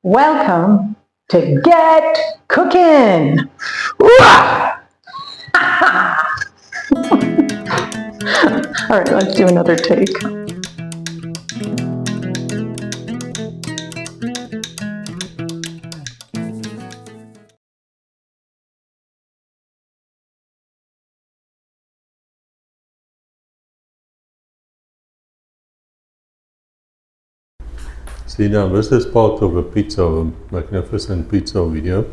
Welcome to Get Cookin'. All right, let's do another take. See now, this is part of a magnificent pizza video,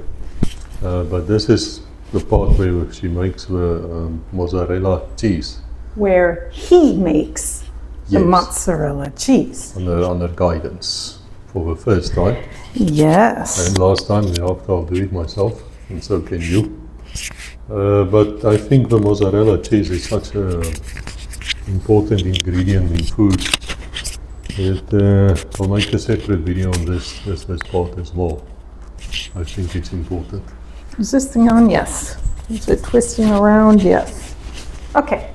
but this is the part where she makes the mozzarella cheese. Where he makes the mozzarella cheese. Under guidance for the first time. Yes. And last time, after I'll do it myself, and so can you. But I think the mozzarella cheese is such an important ingredient in food. I'll make a separate video on this part as well. I think it's important. Is this thing on? Yes. Is it twisting around? Yes. Okay.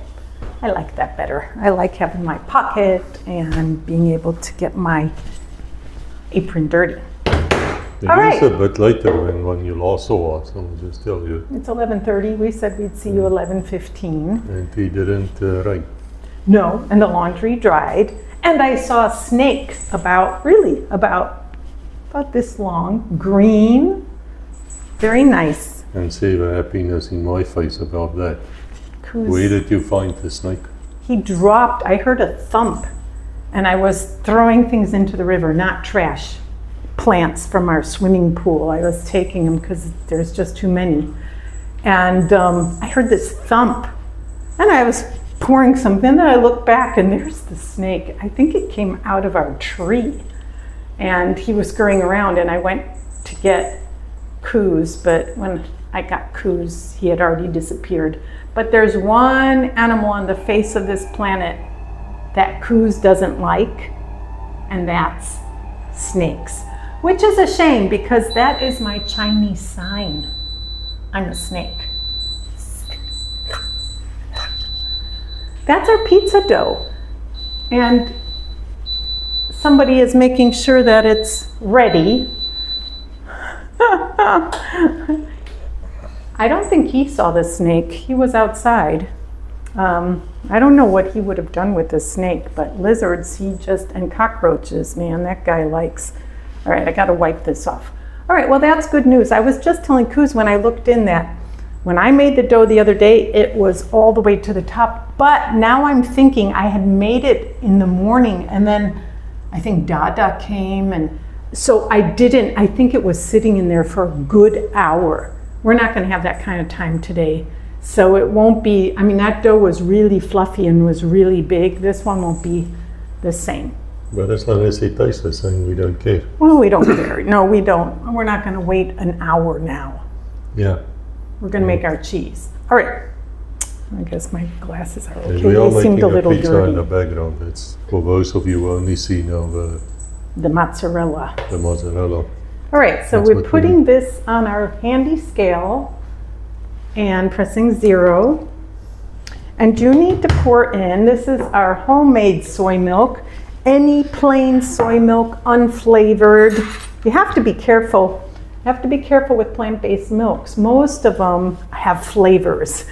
I like that better. I like having my pocket and being able to get my apron dirty. It is a bit later than when you last saw us, I'll just tell you. It's 11:30. We said we'd see you 11:15. And it didn't rain. No, and the laundry dried. And I saw a snake about this long, green, very nice. And see the happiness in my face about that. Where did you find the snake? He dropped, I heard a thump, and I was throwing things into the river, not trash, plants from our swimming pool. I was taking them because there's just too many. And I heard this thump, and I was pouring something, and then I looked back and there's the snake. I think it came out of our tree, and he was scurrying around, and I went to get Coos, but when I got Coos, he had already disappeared. But there's one animal on the face of this planet that Coos doesn't like, and that's snakes, which is a shame because that is my Chinese sign. I'm a snake. That's our pizza dough, and somebody is making sure that it's ready. I don't think he saw the snake. He was outside. I don't know what he would have done with the snake, but lizards, and cockroaches, man, that guy likes. All right, I gotta wipe this off. All right, well, that's good news. I was just telling Coos when I looked in that when I made the dough the other day, it was all the way to the top, but now I'm thinking I had made it in the morning, and then I think Dada came, and so I think it was sitting in there for a good hour. We're not gonna have that kind of time today, so it won't be, that dough was really fluffy and was really big. This one won't be the same. But as long as it tastes the same, we don't care. Well, we don't care. No, we don't. We're not gonna wait an hour now. Yeah. We're going to make our cheese. All right. I guess my glasses are okay. We are they seemed a making little pizza dirty. in the background. It's for those of you who only see now the mozzarella. The mozzarella. All right, so we're putting this on our handy scale and pressing 0. And you need to pour in, this is our homemade soy milk, any plain soy milk, unflavored. You have to be careful. You have to be careful with plant-based milks. Most of them have flavors.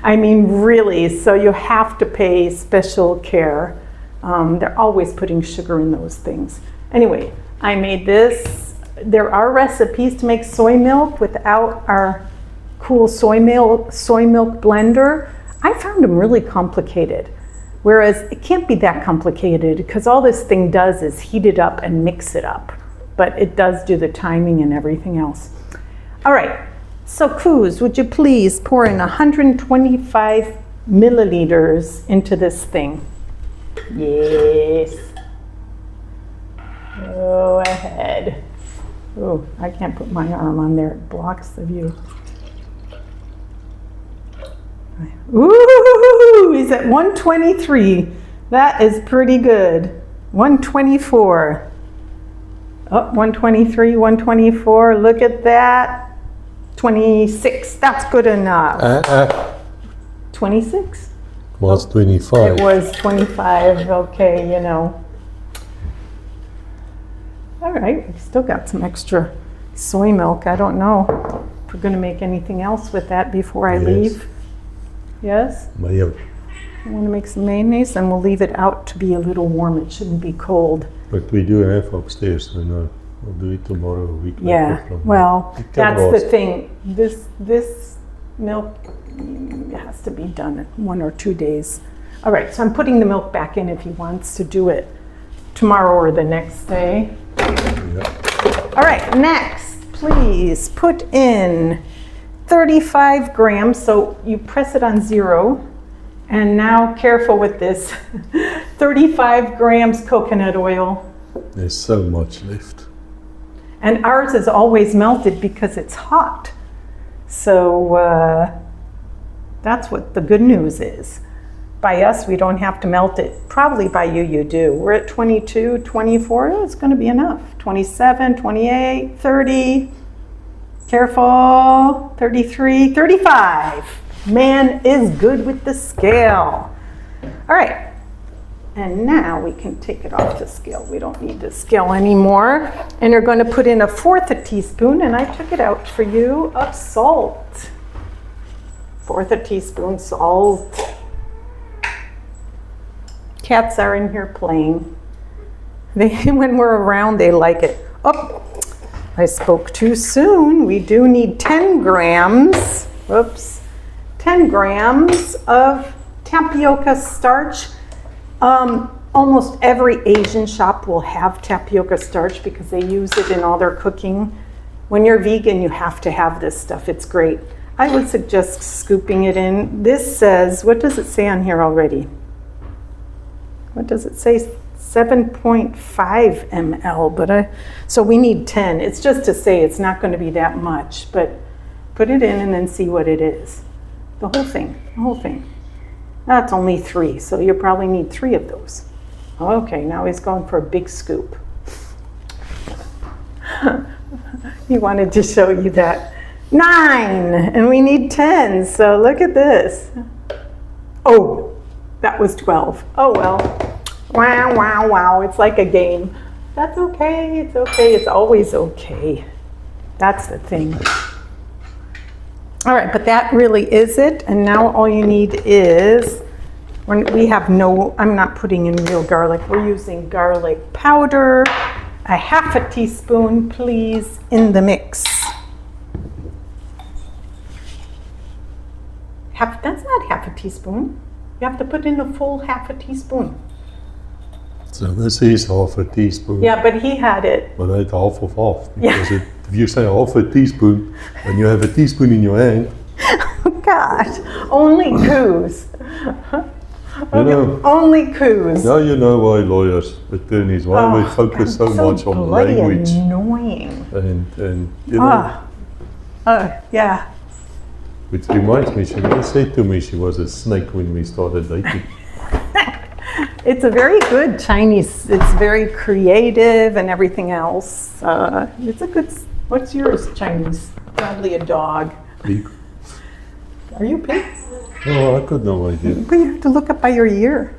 Really, so you have to pay special care. They're always putting sugar in those things. Anyway, I made this. There are recipes to make soy milk without our cool soy milk blender. I found them really complicated. Whereas it can't be that complicated because all this thing does is heat it up and mix it up. But it does do the timing and everything else. All right, so Coos, would you please pour in 125 milliliters into this thing? Yes. Go ahead. Oh, I can't put my arm on there, it blocks the view. Ooh, he's at 123. That is pretty good. 124. Oh, 123, 124, look at that. 26, that's good enough. 26? Was 25. It was 25, okay, All right, we've still got some extra soy milk. I don't know if we're going to make anything else with that before I leave. Yes? Mayo. I want to make some mayonnaise, and we'll leave it out to be a little warm. It shouldn't be cold. But we do have upstairs, so no, we'll do it tomorrow, a week Yeah, later. well, It can that's the last. thing. This milk has to be done in 1 or 2 days. All right, so I'm putting the milk back in if he wants to do it tomorrow or the next day. Yeah. All right, next, please put in 35 grams. So you press it on 0. And now, careful with this, 35 grams coconut oil. There's so much left. And ours is always melted because it's hot. So that's what the good news is. By us, we don't have to melt it. Probably by you, you do. We're at 22, 24, it's gonna be enough. 27, 28, 30, careful, 33, 35. Man is good with the scale. All right, and now we can take it off the scale. We don't need the scale anymore. And you're gonna put in 1/4 teaspoon, and I took it out for you, of salt. 1/4 teaspoon salt. Cats are in here playing. When we're around, they like it. Oh, I spoke too soon. We do need 10 grams. Whoops. 10 grams of tapioca starch. Almost every Asian shop will have tapioca starch because they use it in all their cooking. When you're vegan, you have to have this stuff. It's great. I would suggest scooping it in. This says, what does it say on here already? What does it say? 7.5 ml, so we need 10. It's just to say it's not going to be that much, but put it in and then see what it is. The whole thing. That's only 3, so you probably need 3 of those. Okay, now he's going for a big scoop. He wanted to show you that. 9, and we need 10, so look at this. Oh, that was 12. Oh well. Wow, wow, wow, it's like a game. That's okay, it's okay, it's always okay. That's the thing. All right, but that really is it. And now all you need is, I'm not putting in real garlic. We're using garlic powder. 1/2 teaspoon, please, in the mix. That's not 1/2 teaspoon. You have to put in a full 1/2 teaspoon. So this is 1/2 teaspoon. Yeah, but he had it. But I had half of half. Because if you say 1/2 teaspoon and you have a teaspoon in your hand. Gosh, only coos. You know, only coos. now you know why lawyers, attorneys, why we focus so much on bloody language. Annoying. And you know, Yeah. which reminds me, she once said to me she was a snake when we started dating. It's a very good Chinese, it's very creative and everything else. It's a good, what's yours, Chinese? Probably a dog. Pig. Are you pig? Oh, I got no idea. But you have to look up by your ear.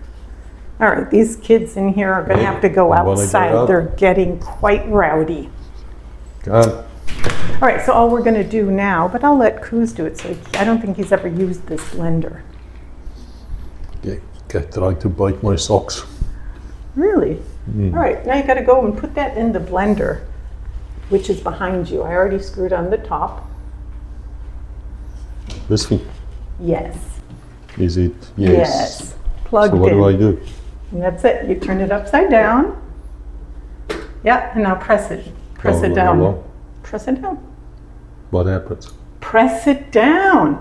All right, these kids in here are gonna have to go wanna go outside. out? They're getting quite rowdy. God. All right, so all we're gonna do now, but I'll let Coos do it, so I don't think he's ever used this blender. Yeah, cat tried to bite my socks. Really? All right, now you gotta go and put that in the blender, which is behind you. I already screwed on the top. This thing, Yes. is it? Yes. Plugged So what in. do I do? And that's it. You turn it upside down. Yeah, and now press it. Press Oh, it down. well, Press it down. what happens? Press it down.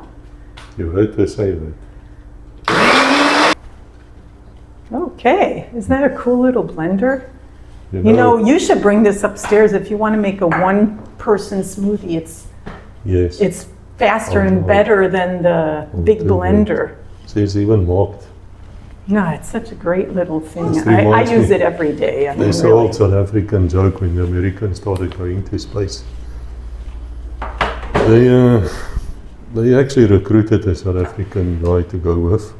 You heard her say that. Okay, isn't that a cool little blender? You know, you should bring this upstairs if you want to make a one-person smoothie. Yes. It's faster Oh, and no. better than the big do that. blender. It's even marked. No, it's such a great little thing. This I reminds use me- it every day. I mean, There's really. an old South African joke when the Americans started going to space. They actually recruited a South African guy to go with.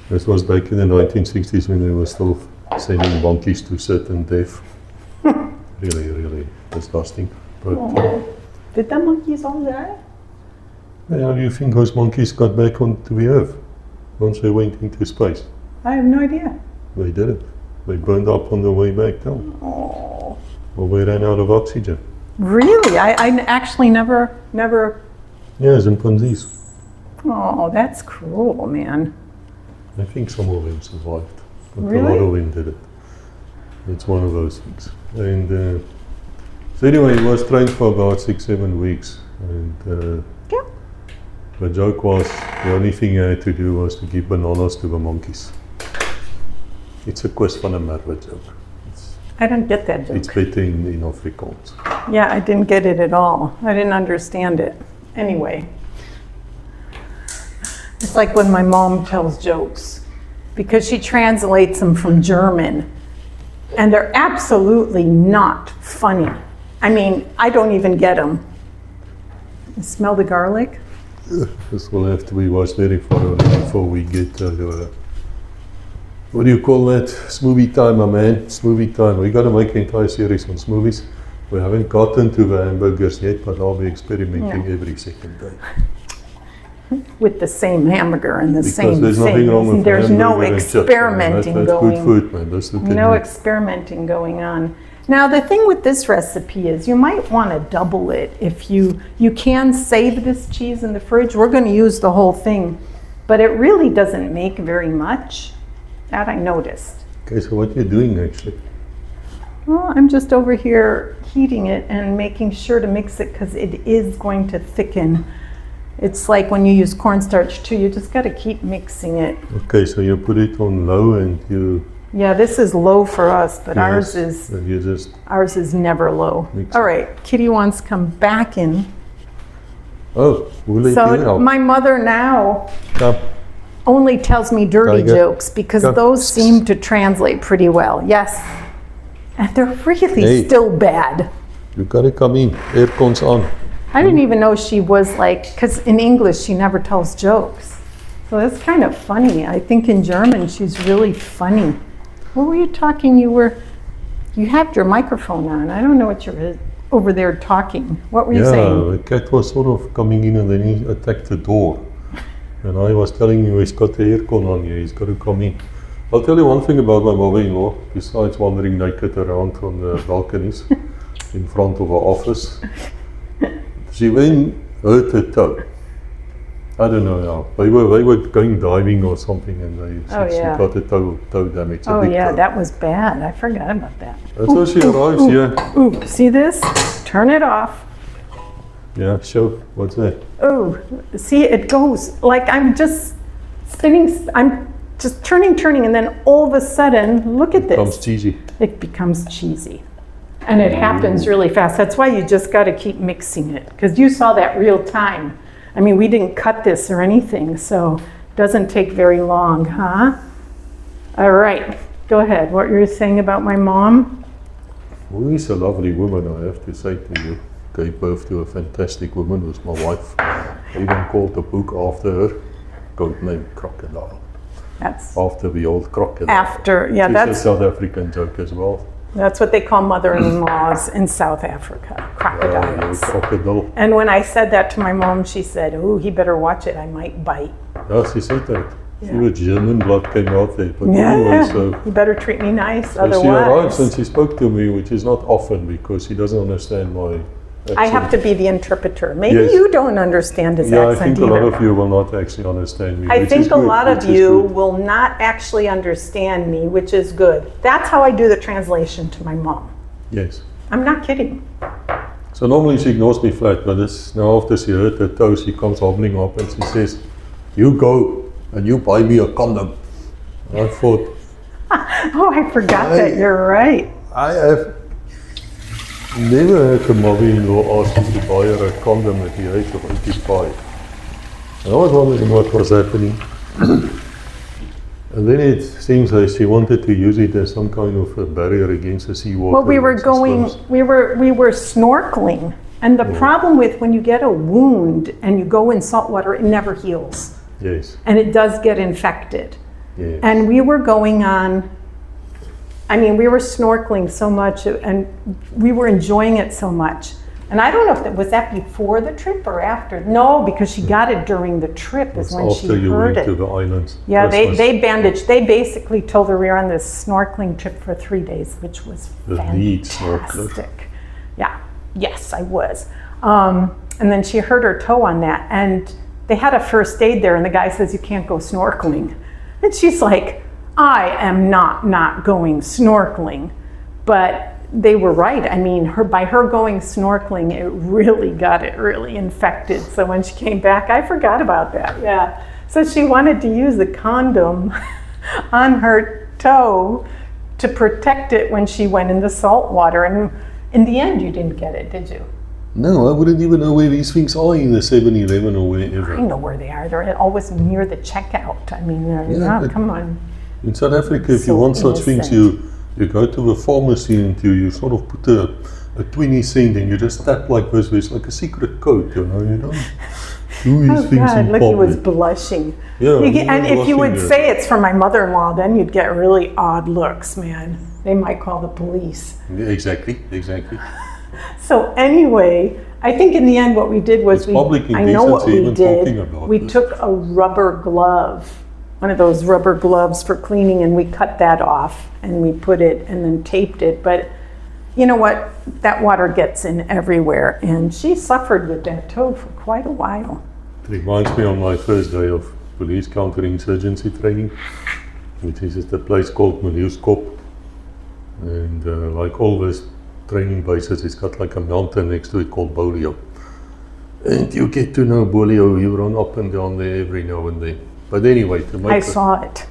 This was back in the 1960s when they were still sending monkeys to certain death. really, really disgusting. But Did the monkeys all die? how do you think those monkeys got back onto the Earth once they went into space? I have no idea. They didn't. They burned up on the way back down. Oh, Or they ran out of oxygen. really? I actually never. Yeah, chimpanzees. Oh, that's cruel, man. I think some of them survived, but Really? a lot of them didn't. It's one of those things. And so anyway, he was trained for about 6-7 weeks, and Yeah. the joke was the only thing I had to do was to give bananas to the monkeys. It's a quest van 'n merwe joke. I don't get that It's joke. better in Afrikaans. Yeah, I didn't get it at all. I didn't understand it. Anyway. It's like when my mom tells jokes, because she translates them from German, and they're absolutely not funny. I mean, I don't even get them. You smell the garlic? This will have to be watched very thoroughly before we get to what do you call that? Smoothie time, my man. Smoothie time. We got to make an entire series on smoothies. We haven't gotten to the hamburgers yet, but I'll be experimenting every second day. With the same hamburger and the Because same there's nothing wrong things. with There's no hamburger and chips, man. experimenting That's going good food, man. That's the No experimenting going on. Now, the thing with this recipe is you might want to double it. If you can save this cheese in the fridge, we're going to use the whole thing, but it really doesn't make very much. That I noticed. Okay, so what you're doing actually? Well, I'm just over here heating it and making sure to mix it because it is going to thicken. It's like when you use cornstarch too, you just got to keep mixing it. Okay, so you put it on low and you... Yeah, this is low for us, but Yes, and you just... ours is never low. Mix All it. right, Kitty wants to come back in. Oh, will it So help? my mother now Come. only tells me dirty Tiger. jokes because Come. those seem to translate pretty well. Yes. And they're really Hey. still bad. You gotta come in. Aircon's on. I didn't even know she was like, because in English she never tells jokes. So that's kind of funny. I think in German she's really funny. What were you talking? You had your microphone on. I don't know what you're over there talking. What were you saying? The cat was sort of coming in and then he attacked the door. And I was telling you he's got the aircon on here, he's got to come in. I'll tell you one thing about my mother-in-law, besides wandering naked around on the balconies in front of her office. She went hurt her toe. I don't know how. They were going diving or something and she got a toe damage. Oh yeah, that was bad. I forgot about that. That's how she arrives here. Ooh, see this? Turn it off. Yeah, show. What's that? Oh, see, it goes like I'm just spinning. I'm just turning, and then all of a sudden, look at this. Comes cheesy. It becomes cheesy. And it happens really fast. That's why you just got to keep mixing it, because you saw that real time. I mean, we didn't cut this or anything, so it doesn't take very long, huh? All right, go ahead. What were you saying about my mom? Who is a lovely woman, I have to say to you. Gave birth to a fantastic woman, was my wife. I even called the book after her, codenamed Crocodile. That's After the old crocodile. after, yeah, It's a that's South African joke as well. what they call mother-in-laws in South Africa, Yeah, crocodiles. crocodile. And when I said that to my mom, she said, "Oh, he better watch it. I might bite." Yeah, she said that. Yeah. She was German blood came out there. But Yeah, anyway, so you better treat me nice, she arrives and otherwise. she spoke to me, which is not often because she doesn't understand my accent. I have to be the interpreter. Maybe Yes. you don't understand his Yeah, I accent think a lot either. of you will not actually understand me. I which think is a good, lot of which is you good. will not actually understand me, which is good. That's how I do the translation to my mom. Yes. I'm not kidding. So normally she ignores me flat, but this, now after she hurt her toe, she comes hobbling up and she says, "You go and you buy me a condom." And I thought, Oh, I forgot that. You're right. I have never had a mother-in-law ask me to buy her a condom at the age of 85. And I was wondering what was happening. And then it seems like she wanted to use it as some kind of a barrier against the seawater. Well, we were systems. we were snorkeling. And the problem with when you get a wound and you go in salt water, it never heals. Yes, And it does get infected. yes. And we were going on I mean, we were snorkeling so much and we were enjoying it so much. And I don't know if was that before the trip or after. No, because she got it during the trip is when she After you heard went to it. the islands. Yeah, Christmas. they bandaged. They basically told her we were on this snorkeling trip for 3 days, which was The lead snorkeler. fantastic. Yeah, yes, I was. And then she hurt her toe on that. And they had a first aid there, and the guy says, you can't go snorkeling. And she's like, I am not going snorkeling. But they were right. I mean, by her going snorkeling, it really got it really infected. So when she came back, I forgot about that. Yeah. So she wanted to use the condom on her toe to protect it when she went in the salt water. And in the end, you didn't get it, did you? No, I wouldn't even know where these things are in the 7-Eleven or wherever. I know where they are. They're always near the checkout. I mean, come on. In South Africa, if you So want such things, innocent. you go to a pharmacy and you sort of put a 20 cent and you just tap like this. It's like a secret code, you know. You don't do these Oh things God, in look, he was public. blushing. Yeah, And if you would blushing, say it's from my mother-in-law, then you'd get really odd looks, man. They might call the police. Yeah, exactly. So anyway, I think in the end what we did was It's public I know what indecency we even talking did. about We this. took a rubber glove, one of those rubber gloves for cleaning, and we cut that off and we put it and then taped it. But you know what? That water gets in everywhere, and she suffered with that toe for quite a while. It reminds me of my first day of police counterinsurgency training, which is at a place called Miljuskop. And like all these training bases, it's got like a mountain next to it called Bolio. And you get to know Bolio, you run up and down there every now and then. But anyway, to make I saw it.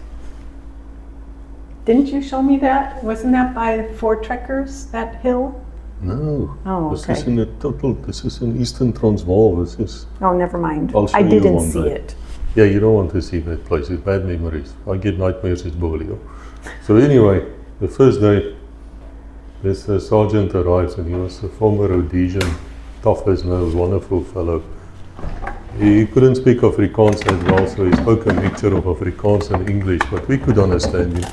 Didn't you show me that? Wasn't that by Four Trekkers, that hill? No, Oh, this okay. is in Eastern Transvaal. This is, Oh, never mind. I'll show I you didn't one see day. it. yeah, you don't want to see that place. It's bad memories. I get nightmares, it's Bolio. So anyway, the first day, this sergeant arrives and he was a former Rhodesian, tough as nails, wonderful fellow. He couldn't speak Afrikaans as well, so he spoke a mixture of Afrikaans and English, but we could understand him.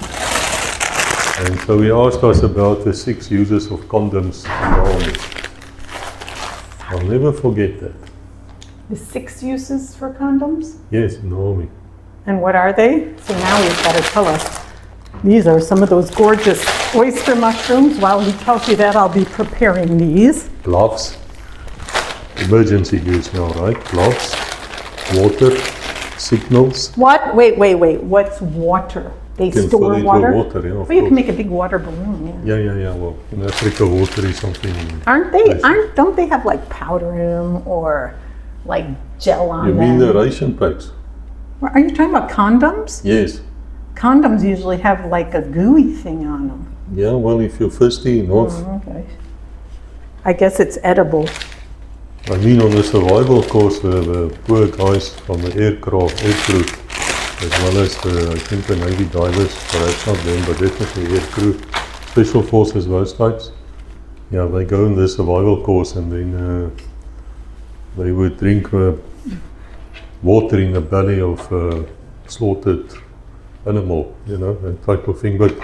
And so he asked us about the 6 uses of condoms in the army. I'll never forget that. The 6 uses for condoms? Yes, in the army. And what are they? So now he's got to tell us. These are some of those gorgeous oyster mushrooms. While he tells you that, I'll be preparing these. Gloves. Emergency use now, right? Gloves. Water. Signals. What? Wait. What's water? They You can store fill it with water? water, yeah, of Well, you can course. make a big water balloon, yeah. Yeah. Well, in Africa, water is something. Aren't they? Ration. Don't they have like powder in them or like gel on You them? mean the ration packs? Are you talking about condoms? Yes. Condoms usually have like a gooey thing on them. Yeah, well, if you're thirsty enough. Okay. I guess it's edible. I mean, on the survival course, the poor guys from the aircraft, aircrew, as well as I think the Navy divers, perhaps not them, but definitely aircrew, special forces, those types. Yeah, they go in the survival course and then they would drink water in the belly of slaughtered animal, you know, that type of thing. But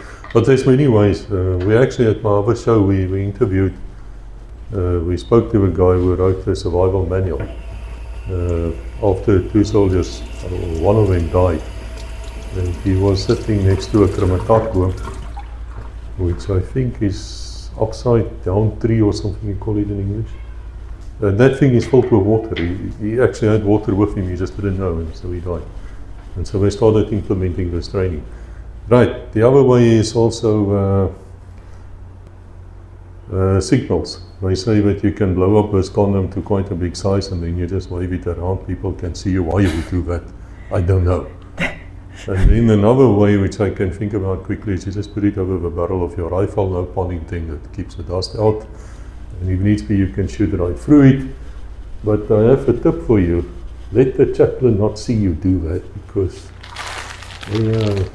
there's many ways. We actually at my other show, we interviewed, we spoke to a guy who wrote the survival manual. After 2 soldiers, one of them died, and he was sitting next to a crematorium, which I think is upside down tree or something you call it in English. That thing is filled with water. He actually had water with him, he just didn't know, and so he died. And so they started implementing this training. Right, the other way is also signals. They say that you can blow up this condom to quite a big size and then you just wave it around, people can see you. Why you would do that, I don't know. And then another way which I can think about quickly is you just put it over the barrel of your rifle, no pun intended, that keeps the dust out. And if needs be you can shoot right through it. But I have a tip for you. Let the chaplain not see you do that, because they are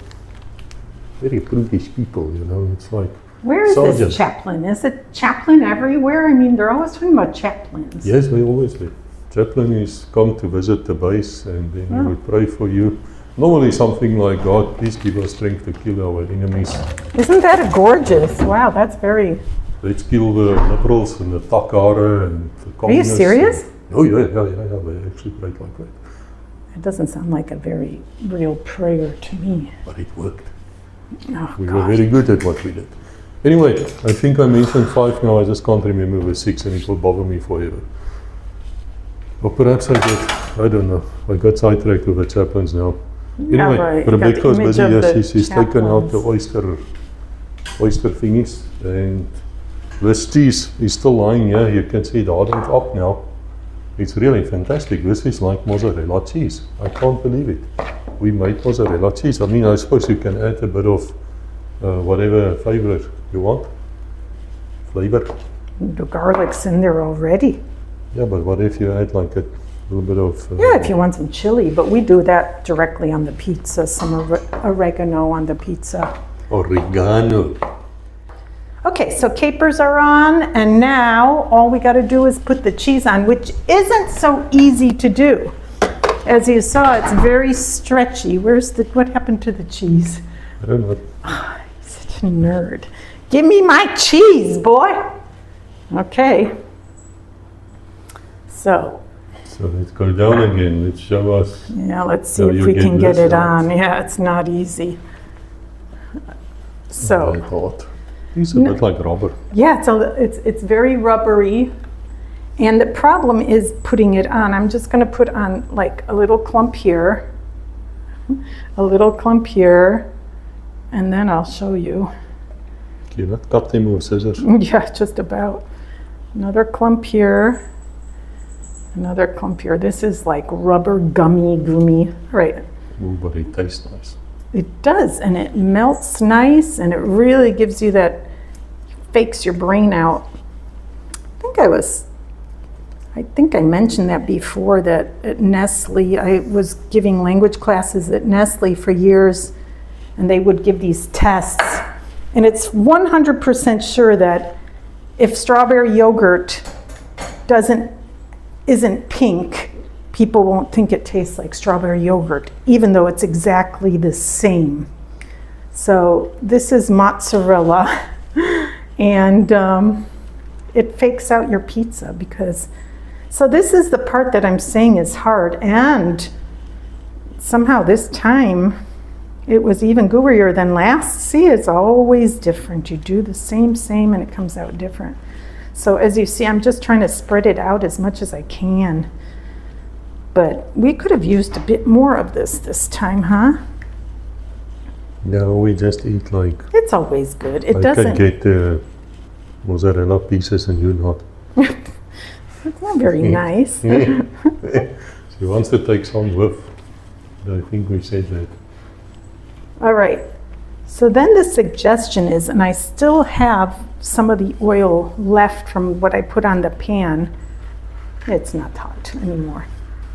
very prudish people, you know. It's like, Where is Sergeant. this chaplain? Is it chaplain everywhere? I mean, they're always talking about chaplains. yes, they always do. Chaplain is come to visit the base and then he would pray for you. Normally something like, God, please give us strength to kill our enemies. Isn't that gorgeous? Wow, that's very... Let's kill the liberals and the Takara and the communists. Are you serious? Oh yeah, they actually prayed like that. It doesn't sound like a very real prayer to me. But it worked. Oh, We were very good at what we did. Anyway, I think I mentioned 5 now, I just can't remember the 6 and it will bother me forever. Or perhaps I don't know. I got sidetracked with the chaplains now. Anyway, right. Rebecca's busy, yes, she's taken out the chaplains. oyster thingies. And this cheese is still lying here, you can see it hardened up now. It's really fantastic. This is like mozzarella cheese. I can't believe it. We made mozzarella cheese. I mean, I suppose you can add a bit of whatever flavor you want. Flavor. The garlic's in there already. Yeah, but what if you add like a little bit of... Yeah, if you want some chili, but we do that directly on the pizza, some oregano on the pizza. Oregano. Okay, so capers are on, and now all we got to do is put the cheese on, which isn't so easy to do. As you saw, it's very stretchy. What happened to the cheese? I don't know. Oh, such a nerd. Give me my cheese, boy. Okay. So let's go down again. Let's show us. yeah, let's see how if you we can get this it out. on. Yeah, it's not easy. So I thought. It's a bit like rubber. yeah, it's very rubbery, and the problem is putting it on. I'm just going to put on like a little clump here, and then I'll show you. Can you not cut them with scissors? Yeah, just about. Another clump here. Another clump here. This is like rubber gummy. Right. Ooh, but it tastes nice. It does, and it melts nice, and it really gives you that, fakes your brain out. I think I mentioned that before, that at Nestle, I was giving language classes at Nestle for years, and they would give these tests, and it's 100% sure that if strawberry yogurt isn't pink, people won't think it tastes like strawberry yogurt, even though it's exactly the same. So this is mozzarella, and it fakes out your pizza because, so this is the part that I'm saying is hard, and somehow this time it was even gooier than last. See, it's always different. You do the same, and it comes out different. So as you see, I'm just trying to spread it out as much as I can. But we could have used a bit more of this time, huh? No, we just eat like... It's always good. It I doesn't... can get the mozzarella pieces and you not. It's not very nice. She wants to take some with. I think we said that. All right. So then the suggestion is, and I still have some of the oil left from what I put on the pan. It's not hot anymore.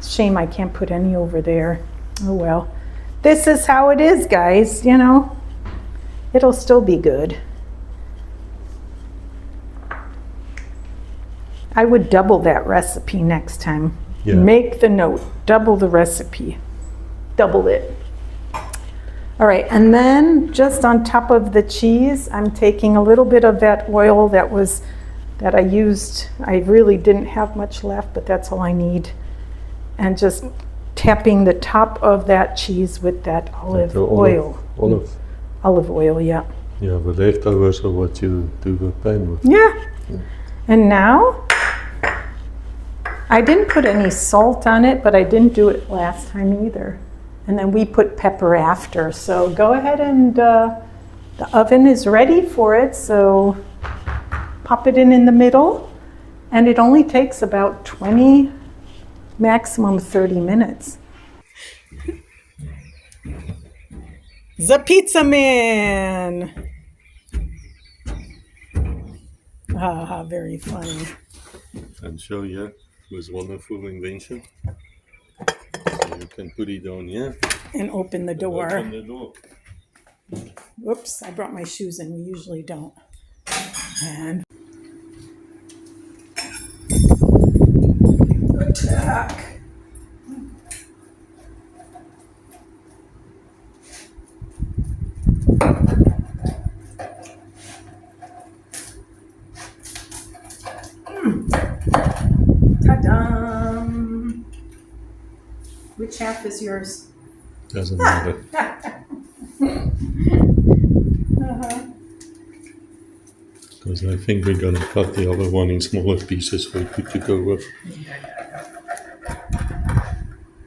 Shame I can't put any over there. Oh well. This is how it is, guys, you know. It'll still be good. I would double that recipe next time. Yeah. Make the note, double the recipe. Double it. All right, and then just on top of the cheese, I'm taking a little bit of that oil that I used. I really didn't have much left, but that's all I need. And just tapping the top of that cheese with that olive oil. Olive oil, yeah. Yeah, the leftovers are what you do the pan with. Yeah. And now, I didn't put any salt on it, but I didn't do it last time either. And then we put pepper after. So go ahead, and the oven is ready for it. So pop it in the middle, and it only takes about 20, maximum 30 minutes. The Pizza Man! Ah, very funny. And show you this wonderful invention. So you can put it on here. And open the door. Open the door. Whoops, I brought my shoes in. We usually don't. And attack. Da-dum. Which half is yours? Doesn't matter. Because I think we're gonna cut the other one in smaller pieces for it to go with.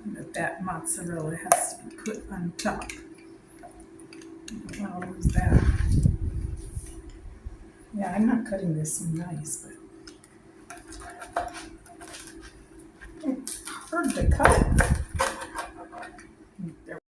But that mozzarella has to be put on top. I don't want to lose that. Yeah, I'm not cutting this nice, but it's hard to cut. There.